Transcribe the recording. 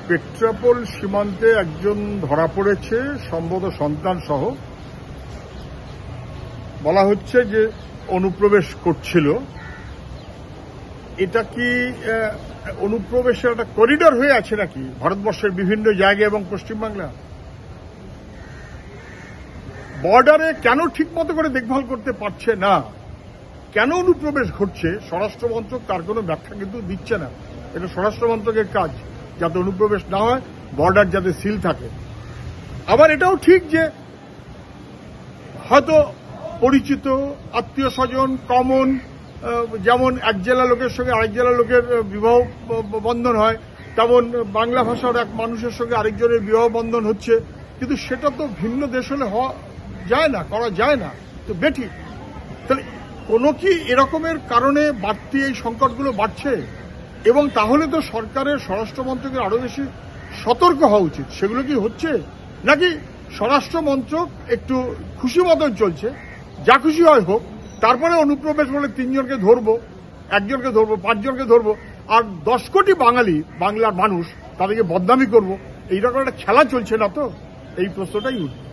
পেট্রাপোল সীমান্তে একজন ধরা পড়েছে, সম্ভবত সন্তান সহ। বলা হচ্ছে যে অনুপ্রবেশ করছিল। এটা কি অনুপ্রবেশের একটা করিডর হয়ে আছে নাকি ভারতবর্ষের বিভিন্ন জায়গায় এবং পশ্চিমবাংলা? বর্ডারে কেন ঠিক মতো করে দেখভাল করতে পারছে না, কেন অনুপ্রবেশ ঘটছে, স্বরাষ্ট্র মন্ত্রক তার কোনো ব্যাখ্যা কিন্তু দিচ্ছে না। এটা স্বরাষ্ট্র মন্ত্রকের কাজ, যাতে অনুপ্রবেশ না হয়, বর্ডার যাতে সিল থাকে। আবার এটাও ঠিক যে হয়তো পরিচিত আত্মীয় স্বজন কমন, যেমন এক জেলা লোকের সঙ্গে আরেক জেলা লোকের বিবাহ বন্ধন হয়, তেমন বাংলা ভাষার এক মানুষের সঙ্গে আরেকজনের বিবাহ বন্ধন হচ্ছে, কিন্তু সেটা তো ভিন্ন দেশ হলে হওয়া যায় না, করা যায় না, তো বেঠিক। তাহলে কোনো কি এরকমের কারণে বাড়তি এই সংকটগুলো বাড়ছে? এবং তাহলে তো সরকারের স্বরাষ্ট্র মন্ত্রকের আরো বেশি সতর্ক হওয়া উচিত। সেগুলো কি হচ্ছে, নাকি স্বরাষ্ট্র মন্ত্রক একটু খুশি মতন চলছে, যা খুশি হয় হোক, তারপরে অনুপ্রবেশ বলে 3 জনকে ধরবো, 1 জনকে ধরবো, 5 জনকে ধরবো, আর 10 কোটি বাঙালি, বাংলার মানুষ, তাদেরকে বদনামি করবো, এইরকম একটা খেলা চলছে না তো? এই প্রশ্নটাই উঠছে।